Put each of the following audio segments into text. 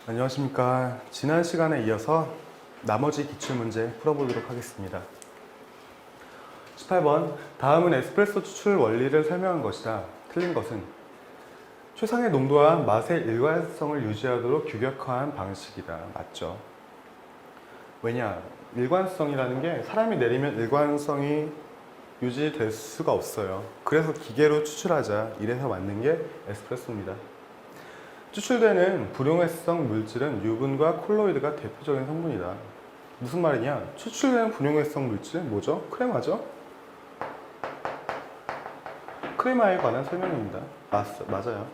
안녕하십니까. 지난 시간에 이어서 나머지 기출문제 풀어보도록 하겠습니다. 18번 다음은 에스프레소 추출 원리를 설명한 것이다. 틀린 것은 최상의 농도와 맛의 일관성을 유지하도록 규격화한 방식이다. 맞죠? 왜냐? 일관성이라는 게 사람이 내리면 일관성이 유지될 수가 없어요. 그래서 기계로 추출하자. 이래서 만든 게 에스프레소입니다. 추출되는 불용해성 물질은 유분과 콜로이드가 대표적인 성분이다. 무슨 말이냐? 추출되는 불용해성 물질은 뭐죠? 크레마죠? 크레마에 관한 설명입니다. 맞아요.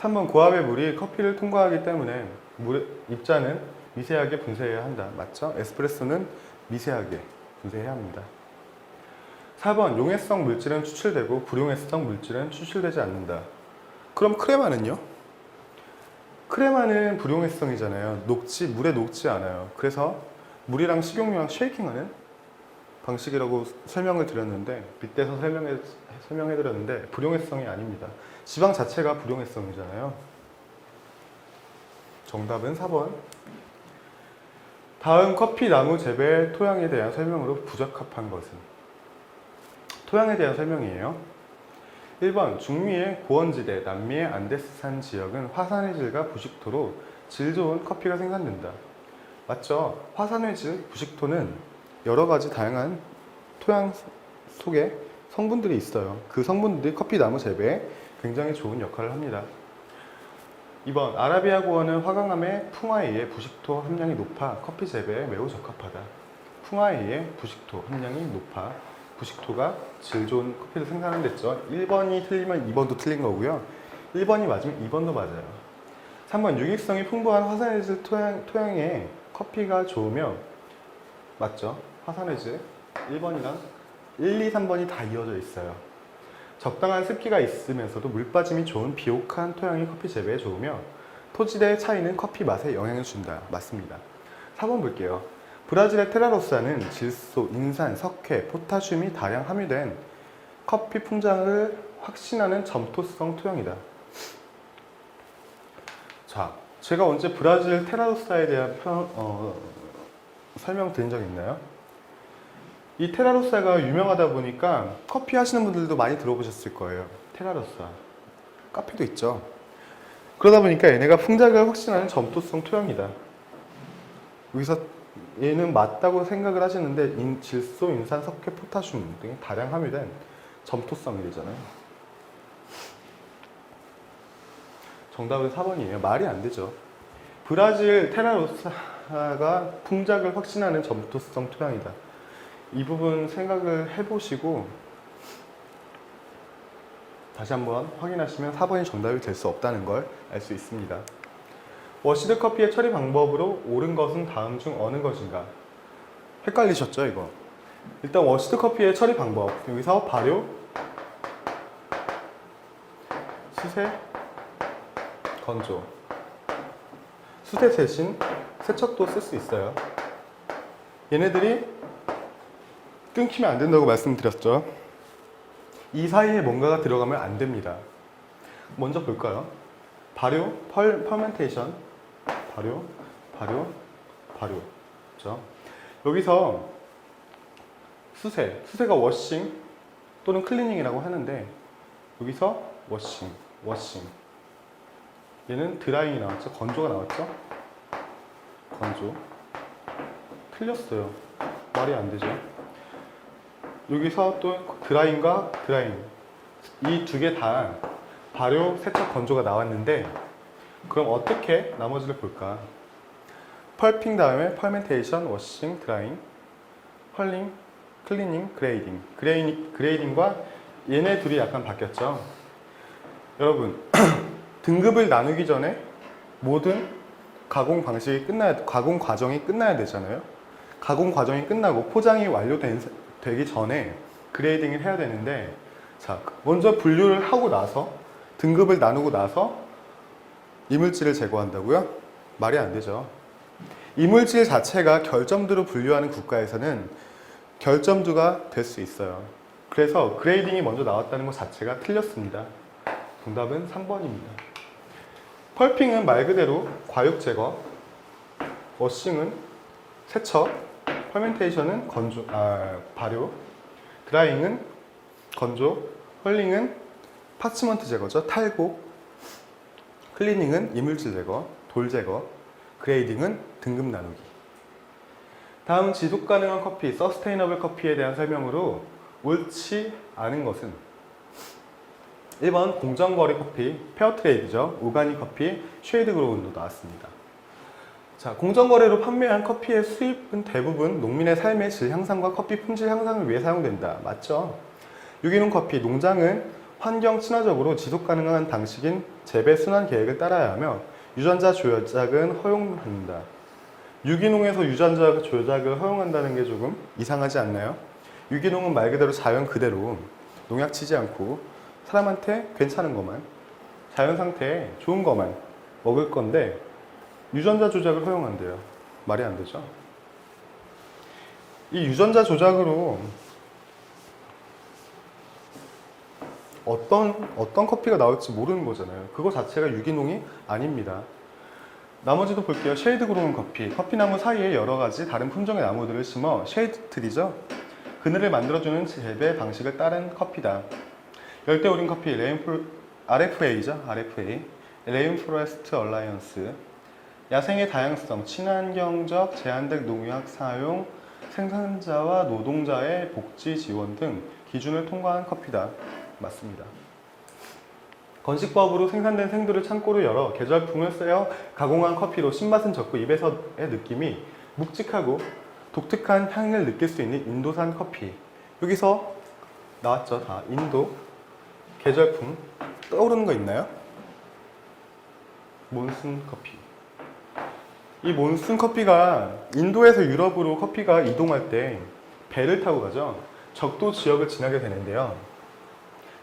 3번 고압의 물이 커피를 통과하기 때문에 입자는 미세하게 분쇄해야 한다. 맞죠? 에스프레소는 미세하게 분쇄해야 합니다. 4번 용해성 물질은 추출되고 불용해성 물질은 추출되지 않는다. 그럼 크레마는요? 크레마는 불용해성이잖아요. 물에 녹지 않아요. 그래서 물이랑 식용유랑 쉐이킹하는 방식이라고 설명을 드렸는데 밑에서 설명해 드렸는데 불용해성이 아닙니다. 지방 자체가 불용해성이잖아요. 정답은 4번. 다음 커피 나무 재배 토양에 대한 설명으로 부적합한 것은? 토양에 대한 설명이에요. 1번 중미의 고원지대, 남미의 안데스산 지역은 화산의 질과 부식토로 질 좋은 커피가 생산된다. 맞죠? 화산의 질, 부식토는 여러 가지 다양한 토양 속에 성분들이 있어요. 그 성분들이 커피 나무 재배에 굉장히 좋은 역할을 합니다. 2번 아라비아 고원은 화강암의 풍화에 의해 부식토 함량이 높아 커피 재배에 매우 적합하다. 풍화에 의해 부식토 함량이 높아 부식토가 질 좋은 커피를 생산한댔죠. 1번이 틀리면 2번도 틀린 거고요. 1번이 맞으면 2번도 맞아요. 3번 유익성이 풍부한 화산의 질 토양에 커피가 좋으며 맞죠? 화산의 질 1번이랑 1, 2, 3번이 다 이어져 있어요. 적당한 습기가 있으면서도 물 빠짐이 좋은 비옥한 토양이 커피 재배에 좋으며 토질의 차이는 커피 맛에 영향을 준다. 맞습니다. 4번 볼게요. 브라질의 테라로사는 질소, 인산, 석회, 포타슘이 다량 함유된 커피 풍장을 확신하는 점토성 토양이다. 자, 제가 언제 브라질 테라로사에 대한 설명 드린 적 있나요? 이 테라로사가 유명하다 보니까 커피 하시는 분들도 많이 들어보셨을 거예요. 테라로사. 카페도 있죠. 그러다 보니까 얘네가 풍작을 확신하는 점토성 토양이다. 여기서 얘는 맞다고 생각을 하시는데 질소, 인산, 석회, 포타슘 등이 다량 함유된 점토성이잖아요. 정답은 4번이에요. 말이 안 되죠. 브라질 테라로사가 풍작을 확신하는 점토성 토양이다. 이 부분 생각을 해보시고 다시 한번 확인하시면 4번이 정답이 될 수 없다는 걸 알 수 있습니다. 워시드 커피의 처리 방법으로 옳은 것은 다음 중 어느 것인가? 헷갈리셨죠, 이거? 일단 워시드 커피의 처리 방법. 여기서 발효, 수세, 건조. 수세 대신 세척도 쓸 수 있어요. 얘네들이 끊기면 안 된다고 말씀드렸죠. 이 사이에 뭔가가 들어가면 안 됩니다. 먼저 볼까요? 발효, 퍼멘테이션. 발효. 그렇죠? 여기서 수세가 워싱 또는 클리닝이라고 하는데 여기서 워싱. 얘는 드라잉이 나왔죠? 건조가 나왔죠? 건조. 틀렸어요. 말이 안 되죠? 여기서 또 드라잉과 드라잉 이 두 개 다 발효, 세척, 건조가 나왔는데 그럼 어떻게 나머지를 볼까? 펄핑 다음에 퍼멘테이션, 워싱, 드라잉, 펄링, 클리닝, 그레이딩. 그레이딩과 얘네 둘이 약간 바뀌었죠. 여러분 등급을 나누기 전에 모든 가공 과정이 끝나야 되잖아요. 가공 과정이 끝나고 포장이 완료되기 전에 그레이딩을 해야 되는데 자, 먼저 분류를 하고 나서 등급을 나누고 나서 이물질을 제거한다고요? 말이 안 되죠. 이물질 자체가 결점도로 분류하는 국가에서는 결점도가 될 수 있어요. 그래서 그레이딩이 먼저 나왔다는 것 자체가 틀렸습니다. 정답은 3번입니다. 펄핑은 말 그대로 과육 제거, 워싱은 세척, 퍼멘테이션은 발효, 드라잉은 건조, 헐링은 파치먼트 제거죠. 탈곡, 클리닝은 이물질 제거, 돌 제거, 그레이딩은 등급 나누기. 다음 지속 가능한 커피, 서스테이너블 커피에 대한 설명으로 옳지 않은 것은 1번 공정거래 커피, 페어트레이드죠. 오가닉 커피, 쉐이드 그로운도 나왔습니다. 자, 공정거래로 판매한 커피의 수입은 대부분 농민의 삶의 질 향상과 커피 품질 향상을 위해 사용된다. 맞죠? 유기농 커피, 농장은 환경 친화적으로 지속 가능한 방식인 재배 순환 계획을 따라야 하며 유전자 조작은 허용한다. 유기농에서 유전자 조작을 허용한다는 게 조금 이상하지 않나요? 유기농은 말 그대로 자연 그대로 농약 치지 않고 사람한테 괜찮은 것만, 자연 상태에 좋은 것만 먹을 건데 유전자 조작을 허용한대요. 말이 안 되죠? 이 유전자 조작으로 어떤 커피가 나올지 모르는 거잖아요. 그거 자체가 유기농이 아닙니다. 나머지도 볼게요. 쉐이드 그로운 커피. 커피나무 사이에 여러 가지 다른 품종의 나무들을 심어 쉐이드 트리죠. 그늘을 만들어주는 재배 방식을 따른 커피다. 열대우린 커피, RFA죠. RFA. 레인포레스트 얼라이언스. 야생의 다양성, 친환경적, 제한된 농약 사용, 생산자와 노동자의 복지 지원 등 기준을 통과한 커피다. 맞습니다. 건식법으로 생산된 생두를 창고로 열어 계절풍을 쐬어 가공한 커피로 신맛은 적고 입에서의 느낌이 묵직하고 독특한 향을 느낄 수 있는 인도산 커피. 여기서 나왔죠. 다 인도 계절풍 떠오르는 거 있나요? 몬순 커피. 이 몬순 커피가 인도에서 유럽으로 커피가 이동할 때 배를 타고 가죠. 적도 지역을 지나게 되는데요.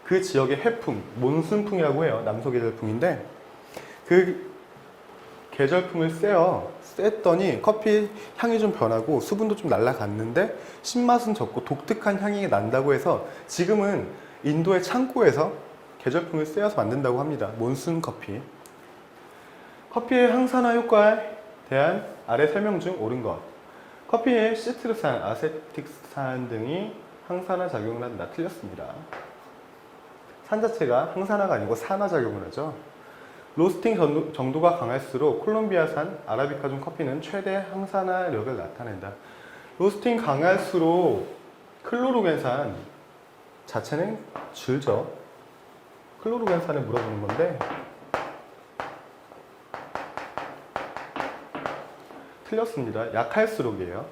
그 지역의 해풍, 몬순풍이라고 해요. 남서 계절풍인데 그 계절풍을 쐬었더니 커피 향이 좀 변하고 수분도 좀 날아갔는데 신맛은 적고 독특한 향이 난다고 해서 지금은 인도의 창고에서 계절풍을 쐬어서 만든다고 합니다. 몬순 커피. 커피의 항산화 효과에 대한 아래 설명 중 옳은 것. 커피의 시트르산, 아세틱산 등이 항산화 작용을 한다. 틀렸습니다. 산 자체가 항산화가 아니고 산화작용을 하죠. 로스팅 정도가 강할수록 콜롬비아산, 아라비카종 커피는 최대 항산화력을 나타낸다. 로스팅 강할수록 클로로겐산 자체는 줄죠. 클로로겐산을 물어보는 건데 틀렸습니다. 약할수록이에요.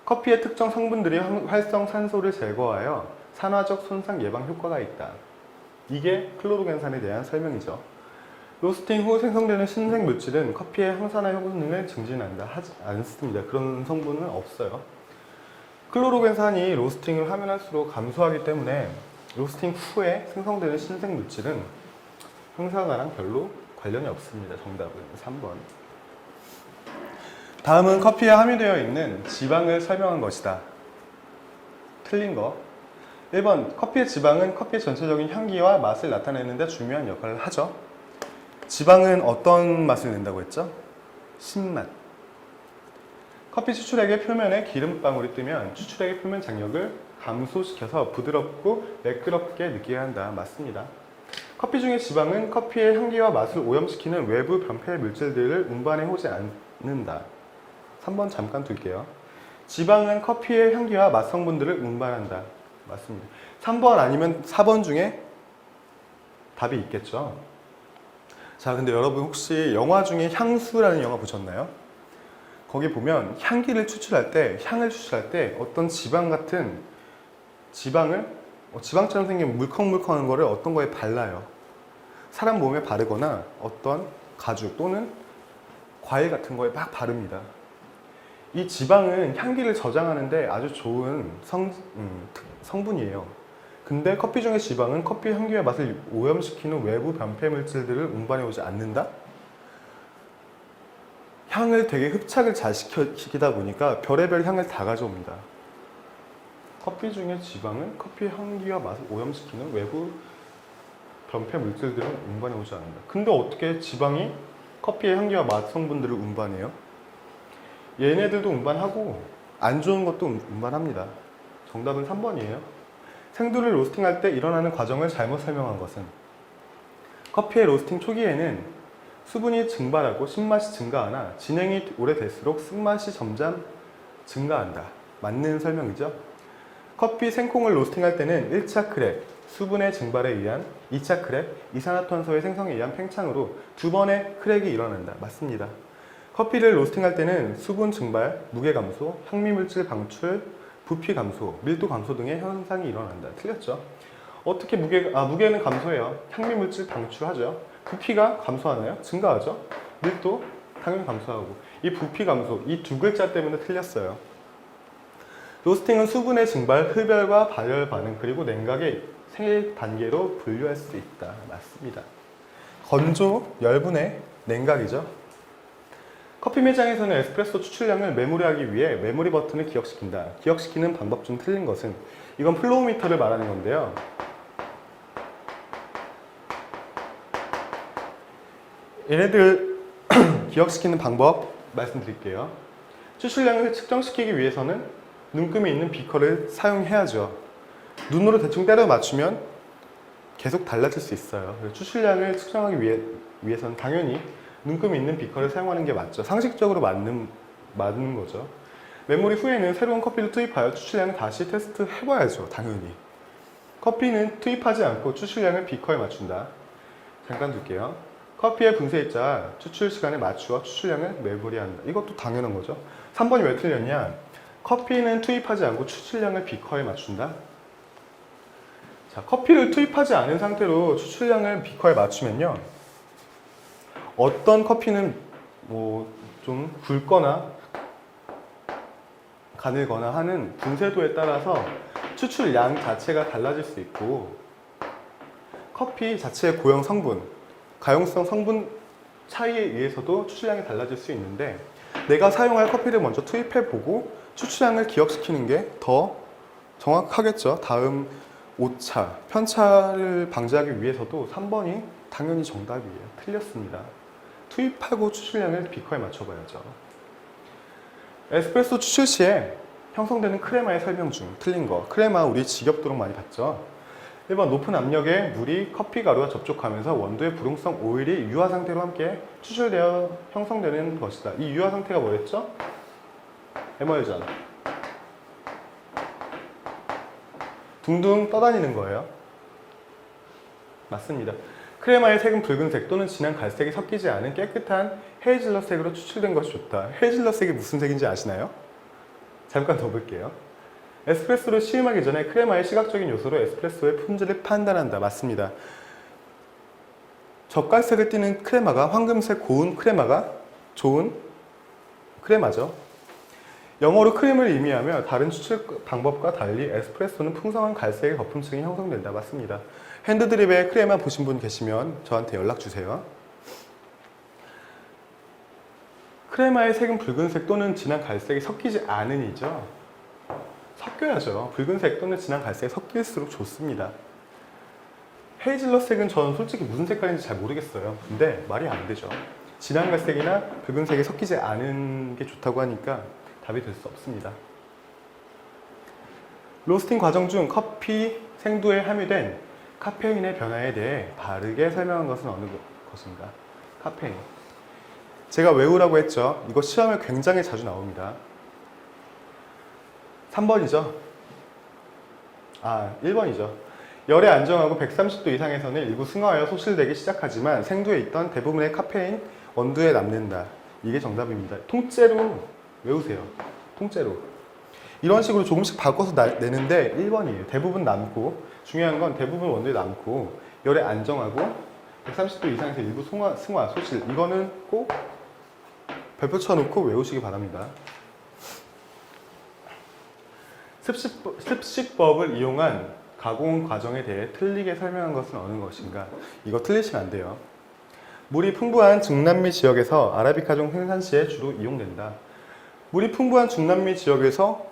커피의 특정 성분들이 활성산소를 제거하여 산화적 손상 예방 효과가 있다. 이게 클로로겐산에 대한 설명이죠. 로스팅 후 생성되는 신생 물질은 커피의 항산화 효능을 증진한다 하지 않습니다. 그런 성분은 없어요. 클로로겐산이 로스팅을 하면 할수록 감소하기 때문에 로스팅 후에 생성되는 신생 물질은 항산화랑 별로 관련이 없습니다. 정답은 3번. 다음은 커피에 함유되어 있는 지방을 설명한 것이다. 틀린 거. 1번, 커피의 지방은 커피의 전체적인 향기와 맛을 나타내는 데 중요한 역할을 하죠. 지방은 어떤 맛을 낸다고 했죠? 신맛. 커피 추출액의 표면에 기름방울이 뜨면 추출액의 표면 장력을 감소시켜서 부드럽고 매끄럽게 느끼게 한다. 맞습니다. 커피 중의 지방은 커피의 향기와 맛을 오염시키는 외부 변폐 물질들을 운반해 오지 않는다. 3번 잠깐 둘게요. 지방은 커피의 향기와 맛 성분들을 운반한다. 맞습니다. 3번 아니면 4번 중에 답이 있겠죠. 자, 근데 여러분 혹시 영화 중에 향수라는 영화 보셨나요? 거기 보면 향을 추출할 때 어떤 지방 같은 지방을 지방처럼 생긴 물컹물컹한 거를 어떤 거에 발라요. 사람 몸에 바르거나 어떤 가죽 또는 과일 같은 거에 막 바릅니다. 이 지방은 향기를 저장하는데 아주 좋은 성분이에요. 근데 커피 중의 지방은 커피 향기와 맛을 오염시키는 외부 변폐 물질들을 운반해 오지 않는다? 향을 되게 흡착을 잘 시키다 보니까 별의별 향을 다 가져옵니다. 커피 중의 지방은 커피 향기와 맛을 오염시키는 외부 변폐 물질들을 운반해 오지 않는다. 근데 어떻게 지방이 커피의 향기와 맛 성분들을 운반해요? 얘네들도 운반하고 안 좋은 것도 운반합니다. 정답은 3번이에요. 생두를 로스팅할 때 일어나는 과정을 잘못 설명한 것은 커피의 로스팅 초기에는 수분이 증발하고 신맛이 증가하나 진행이 오래될수록 쓴맛이 점점 증가한다. 맞는 설명이죠. 커피 생콩을 로스팅할 때는 1차 크랙, 수분의 증발에 의한 2차 크랙, 이산화탄소의 생성에 의한 팽창으로 두 번의 크랙이 일어난다. 맞습니다. 커피를 로스팅할 때는 수분 증발, 무게 감소, 향미물질 방출, 부피 감소, 밀도 감소 등의 현상이 일어난다. 틀렸죠? 어떻게 무게는 감소해요. 향미물질 방출하죠. 부피가 감소하나요? 증가하죠. 밀도 당연히 감소하고. 이 부피 감소, 이 두 글자 때문에 틀렸어요. 로스팅은 수분의 증발, 흡열과 발열 반응, 그리고 냉각의 세 단계로 분류할 수 있다. 맞습니다. 건조, 열분의 냉각이죠. 커피 매장에서는 에스프레소 추출량을 메모리하기 위해 메모리 버튼을 기억시킨다. 기억시키는 방법 중 틀린 것은 이건 플로우미터를 말하는 건데요. 얘네들 기억시키는 방법 말씀드릴게요. 추출량을 측정시키기 위해서는 눈금이 있는 비커를 사용해야죠. 눈으로 대충 때려 맞추면 계속 달라질 수 있어요. 추출량을 측정하기 위해서는 당연히 눈금이 있는 비커를 사용하는 게 맞죠. 상식적으로 맞는 거죠. 메모리 후에는 새로운 커피를 투입하여 추출량을 다시 테스트 해봐야죠. 당연히. 커피는 투입하지 않고 추출량을 비커에 맞춘다. 잠깐 둘게요. 커피의 분쇄입자 추출 시간에 맞추어 추출량을 메모리한다. 이것도 당연한 거죠. 3번이 왜 틀렸냐? 커피는 투입하지 않고 추출량을 비커에 맞춘다. 자, 커피를 투입하지 않은 상태로 추출량을 비커에 맞추면요. 어떤 커피는 좀 굵거나 가늘거나 하는 분쇄도에 따라서 추출량 자체가 달라질 수 있고 커피 자체의 고형 성분, 가용성 성분 차이에 의해서도 추출량이 달라질 수 있는데 내가 사용할 커피를 먼저 투입해보고 추출량을 기억시키는 게 더 정확하겠죠. 다음 오차, 편차를 방지하기 위해서도 3번이 당연히 정답이에요. 틀렸습니다. 투입하고 추출량을 비커에 맞춰봐야죠. 에스프레소 추출 시에 형성되는 크레마의 설명 중 틀린 거. 크레마 우리 직엽도록 많이 봤죠. 1번 높은 압력에 물이 커피 가루와 접촉하면서 원두의 불용성 오일이 유화 상태로 함께 추출되어 형성되는 것이다. 이 유화 상태가 뭐였죠? 에머전. 둥둥 떠다니는 거예요. 맞습니다. 크레마의 색은 붉은색 또는 진한 갈색이 섞이지 않은 깨끗한 헤이즐넛색으로 추출된 것이 좋다. 헤이즐넛색이 무슨 색인지 아시나요? 잠깐 더 볼게요. 에스프레소를 시음하기 전에 크레마의 시각적인 요소로 에스프레소의 품질을 판단한다. 맞습니다. 젓갈색을 띠는 크레마가 황금색 고운 크레마가 좋은 크레마죠. 영어로 크림을 의미하며 다른 추출 방법과 달리 에스프레소는 풍성한 갈색의 거품층이 형성된다. 맞습니다. 핸드드립에 크레마 보신 분 계시면 저한테 연락 주세요. 크레마의 색은 붉은색 또는 진한 갈색이 섞이지 않으니죠. 섞여야죠. 붉은색 또는 진한 갈색이 섞일수록 좋습니다. 헤이즐넛색은 저는 솔직히 무슨 색깔인지 잘 모르겠어요. 근데 말이 안 되죠. 진한 갈색이나 붉은색이 섞이지 않은 게 좋다고 하니까 답이 될 수 없습니다. 로스팅 과정 중 커피 생두에 함유된 카페인의 변화에 대해 바르게 설명한 것은 어느 것인가? 카페인. 제가 외우라고 했죠. 이거 시험에 굉장히 자주 나옵니다. 3번이죠. 1번이죠. 열에 안정하고 130도 이상에서는 일부 승화하여 소실되기 시작하지만 생두에 있던 대부분의 카페인 원두에 남는다. 이게 정답입니다. 통째로 외우세요. 통째로. 이런 식으로 조금씩 바꿔서 내는데 1번이에요. 대부분 남고, 중요한 건 대부분 원두에 남고 열에 안정하고 130도 이상에서 일부 승화, 소실. 이거는 꼭 별표 쳐놓고 외우시기 바랍니다. 습식법을 이용한 가공 과정에 대해 틀리게 설명한 것은 어느 것인가? 이거 틀리시면 안 돼요. 물이 풍부한 중남미 지역에서 아라비카종 생산 시에 주로 이용된다. 물이 풍부한 중남미 지역에서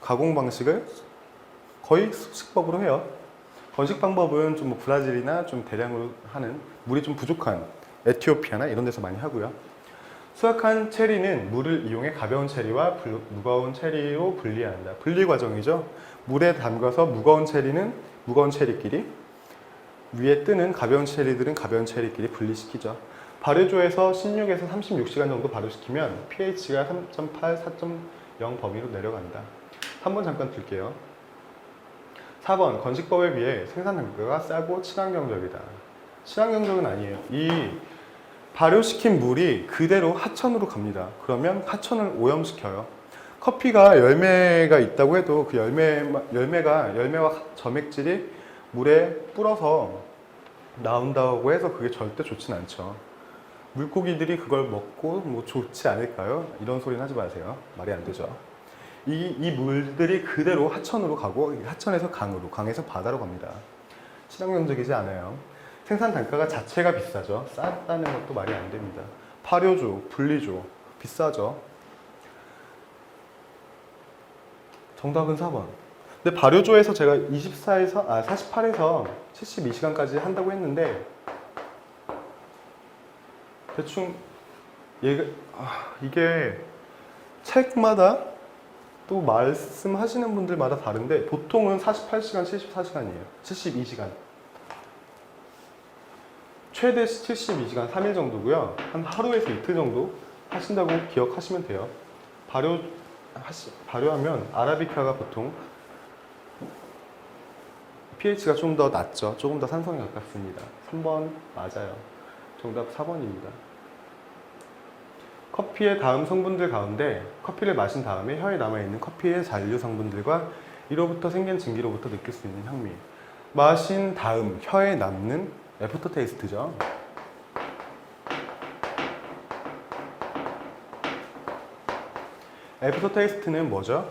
가공 방식을 거의 습식법으로 해요. 건식 방법은 좀 브라질이나 좀 대량으로 하는 물이 좀 부족한 에티오피아나 이런 데서 많이 하고요. 수확한 체리는 물을 이용해 가벼운 체리와 무거운 체리로 분리한다. 분리 과정이죠. 물에 담가서 무거운 체리는 무거운 체리끼리, 위에 뜨는 가벼운 체리들은 가벼운 체리끼리 분리시키죠. 발효조에서 16에서 36시간 정도 발효시키면 pH가 3.8, 4.0 범위로 내려간다. 한번 잠깐 둘게요. 4번 건식법에 비해 생산 단가가 싸고 친환경적이다. 친환경적은 아니에요. 이 발효시킨 물이 그대로 하천으로 갑니다. 그러면 하천을 오염시켜요. 커피가 열매가 있다고 해도 그 열매와 점액질이 물에 불어서 나온다고 해서 그게 절대 좋진 않죠. 물고기들이 그걸 먹고 뭐 좋지 않을까요? 이런 소리는 하지 마세요. 말이 안 되죠. 이 물들이 그대로 하천으로 가고 하천에서 강으로, 강에서 바다로 갑니다. 친환경적이지 않아요. 생산 단가가 자체가 비싸죠. 싸다는 것도 말이 안 됩니다. 발효조, 분리조 비싸죠. 정답은 4번. 근데 발효조에서 제가 48에서 72시간까지 한다고 했는데 대충 이게 책마다 또 말씀하시는 분들마다 다른데 보통은 48시간, 74시간이에요. 72시간. 최대 72시간, 3일 정도고요. 한 하루에서 이틀 정도 하신다고 기억하시면 돼요. 발효하면 아라비카가 보통 pH가 좀 더 낮죠. 조금 더 산성에 가깝습니다. 3번 맞아요. 정답 4번입니다. 커피의 다음 성분들 가운데 커피를 마신 다음에 혀에 남아있는 커피의 잔류 성분들과 이로부터 생긴 증기로부터 느낄 수 있는 향미. 마신 다음 혀에 남는 애프터 테이스트죠. 애프터 테이스트는 뭐죠?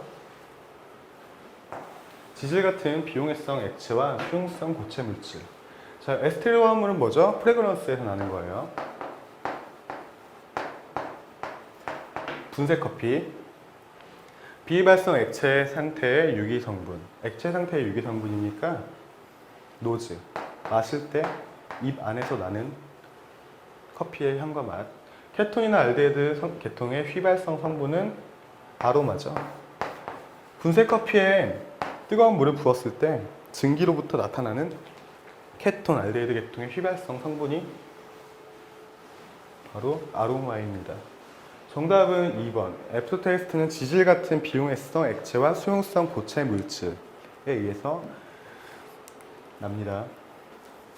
지질 같은 비용해성 액체와 수용성 고체 물질. 자, 에스테르 화합물은 뭐죠? 프레그런스에서 나는 거예요. 분쇄 커피. 비발성 액체 상태의 유기 성분. 액체 상태의 유기 성분이니까 노즈. 마실 때 입 안에서 나는 커피의 향과 맛. 케톤이나 알데히드 계통의 휘발성 성분은 아로마죠. 분쇄 커피에 뜨거운 물을 부었을 때 증기로부터 나타나는 케톤, 알데히드 계통의 휘발성 성분이 바로 아로마입니다. 정답은 2번. 애프터테이스트는 지질 같은 비용해성 액체와 수용성 고체 물질에 의해서 납니다.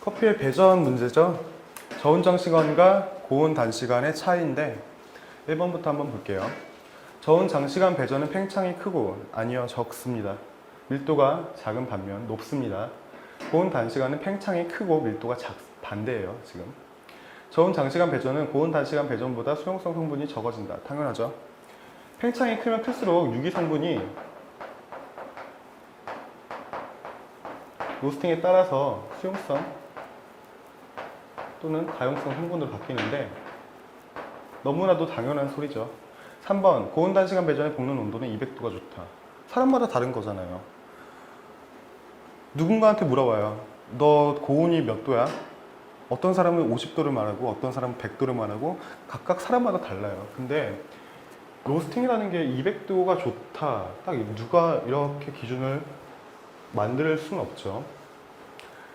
커피의 배전 문제죠. 저온 장시간과 고온 단시간의 차이인데 1번부터 한번 볼게요. 저온 장시간 배전은 팽창이 크고 아니요 적습니다. 밀도가 작은 반면 높습니다. 고온 단시간은 팽창이 크고 밀도가 반대예요. 지금 저온 장시간 배전은 고온 단시간 배전보다 수용성 성분이 적어진다. 당연하죠. 팽창이 크면 클수록 유기 성분이 로스팅에 따라서 수용성 또는 가용성 성분으로 바뀌는데 너무나도 당연한 소리죠. 3번 고온 단시간 배전의 볶는 온도는 200도가 좋다. 사람마다 다른 거잖아요. 누군가한테 물어봐요. 너 고온이 몇 도야? 어떤 사람은 50도를 말하고 어떤 사람은 100도를 말하고 각각 사람마다 달라요. 근데 로스팅이라는 게 200도가 좋다. 딱 누가 이렇게 기준을 만들 수는 없죠.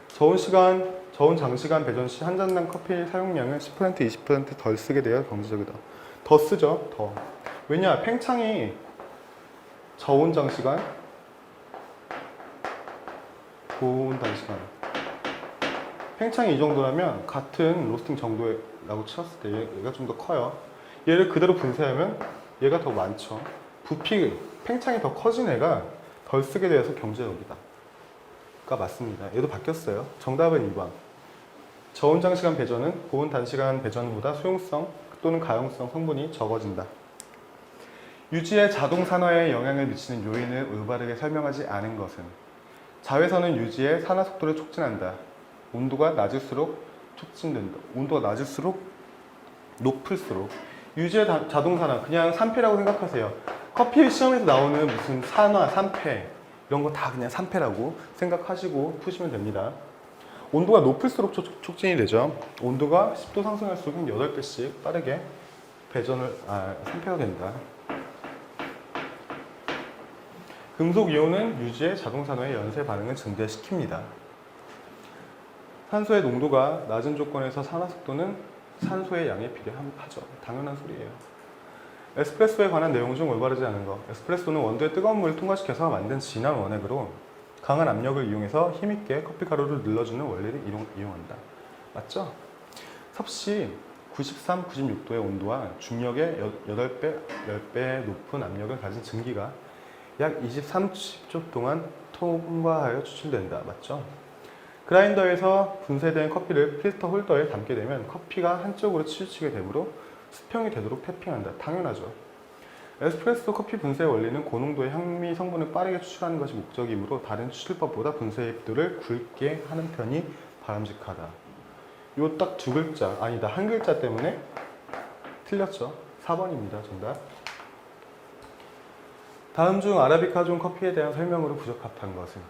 저온 장시간 배전 시 한 잔당 커피 사용량은 10% 20% 덜 쓰게 되어 경제적이다. 더 쓰죠. 더. 왜냐? 팽창이 저온 장시간, 고온 단시간. 팽창이 이 정도라면 같은 로스팅 정도라고 쳤을 때 얘가 좀 더 커요. 얘를 그대로 분쇄하면 얘가 더 많죠. 팽창이 더 커진 애가 덜 쓰게 되어서 경제적이다. 가 맞습니다. 얘도 바뀌었어요. 정답은 2번. 저온 장시간 배전은 고온 단시간 배전보다 수용성 또는 가용성 성분이 적어진다. 유지의 자동 산화에 영향을 미치는 요인을 올바르게 설명하지 않은 것은 자외선은 유지의 산화 속도를 촉진한다. 온도가 낮을수록 촉진된다. 온도가 낮을수록 높을수록 유지의 자동 산화 그냥 산패라고 생각하세요. 커피 시험에서 나오는 무슨 산화, 산패 이런 거 다 그냥 산패라고 생각하시고 푸시면 됩니다. 온도가 높을수록 촉진이 되죠. 온도가 10도 상승할수록 8배씩 빠르게 산패가 된다. 금속 이온은 유지의 자동산화의 연쇄 반응을 증대시킵니다. 산소의 농도가 낮은 조건에서 산화 속도는 산소의 양에 비례하죠. 당연한 소리예요. 에스프레소에 관한 내용 중 올바르지 않은 거. 에스프레소는 원두에 뜨거운 물을 통과시켜서 만든 진한 원액으로 강한 압력을 이용해서 힘있게 커피 가루를 눌러주는 원리를 이용한다. 맞죠? 섭씨 93, 96도의 온도와 중력의 8배, 10배 높은 압력을 가진 증기가 약 30초 동안 통과하여 추출된다. 맞죠? 그라인더에서 분쇄된 커피를 필터 홀더에 담게 되면 커피가 한쪽으로 치우치게 되므로 수평이 되도록 태핑한다. 당연하죠. 에스프레소 커피 분쇄 원리는 고농도의 향미 성분을 빠르게 추출하는 것이 목적이므로 다른 추출법보다 분쇄 입도를 굵게 하는 편이 바람직하다. 요 딱 두 글자, 아니다, 한 글자 때문에 틀렸죠. 4번입니다. 정답. 다음 중 아라비카존 커피에 대한 설명으로 부적합한 것은?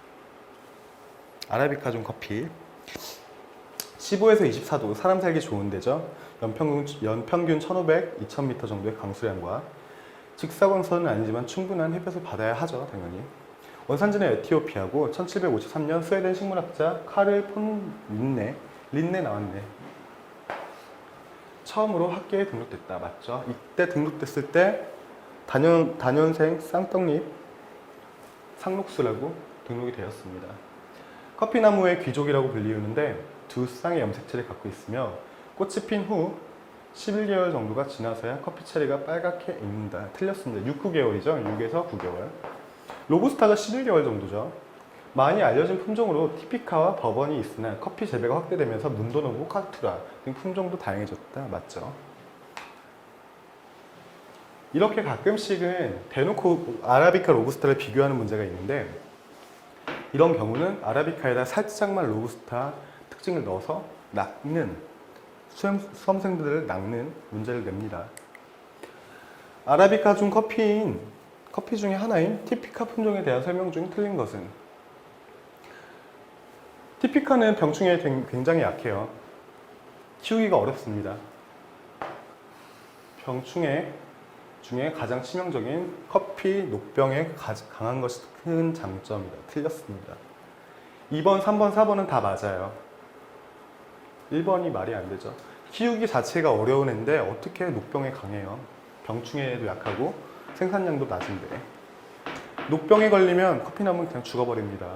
아라비카존 커피 15에서 24도, 사람 살기 좋은 데죠. 연평균 1500, 2000m 정도의 강수량과 직사광선은 아니지만 충분한 햇볕을 받아야 하죠. 당연히. 원산지는 에티오피아고 1753년 스웨덴 식물학자 카를 폰 린네 나왔네. 처음으로 학계에 등록됐다. 맞죠? 이때 등록됐을 때 단연생 쌍떡잎 상록수라고 등록이 되었습니다. 커피나무의 귀족이라고 불리우는데 두 쌍의 염색체를 갖고 있으며 꽃이 핀 후 11개월 정도가 지나서야 커피 체리가 빨갛게 익는다. 틀렸습니다. 6, 9개월이죠. 6에서 9개월. 로부스타가 11개월 정도죠. 많이 알려진 품종으로 티피카와 버번이 있으나 커피 재배가 확대되면서 문도노부, 카투라 등 품종도 다양해졌다. 맞죠? 이렇게 가끔씩은 대놓고 아라비카 로부스타를 비교하는 문제가 있는데 이런 경우는 아라비카에다 살짝만 로부스타 특징을 넣어서 수험생들을 낚는 문제를 냅니다. 아라비카 중 커피 중에 하나인 티피카 품종에 대한 설명 중 틀린 것은? 티피카는 병충해에 굉장히 약해요. 키우기가 어렵습니다. 병충해 중에 가장 치명적인 커피 녹병에 강한 것이 큰 장점이다. 틀렸습니다. 2번, 3번, 4번은 다 맞아요. 1번이 말이 안 되죠. 키우기 자체가 어려운 애인데 어떻게 녹병에 강해요? 병충해에도 약하고 생산량도 낮은데. 녹병에 걸리면 커피나무는 그냥 죽어버립니다.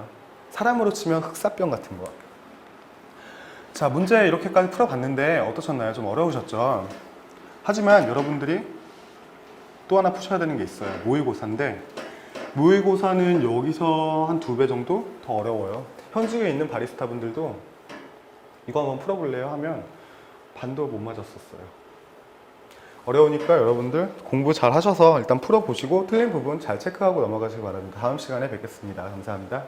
사람으로 치면 흑사병 같은 거. 자, 문제 이렇게까지 풀어봤는데 어떠셨나요? 좀 어려우셨죠? 하지만 여러분들이 또 하나 푸셔야 되는 게 있어요. 모의고사인데 모의고사는 여기서 한 2배 정도 더 어려워요. 현직에 있는 바리스타 분들도 이거 한번 풀어볼래요? 하면 반도 못 맞았었어요. 어려우니까 여러분들 공부 잘 하셔서 일단 풀어보시고 틀린 부분 잘 체크하고 넘어가시기 바랍니다. 다음 시간에 뵙겠습니다. 감사합니다.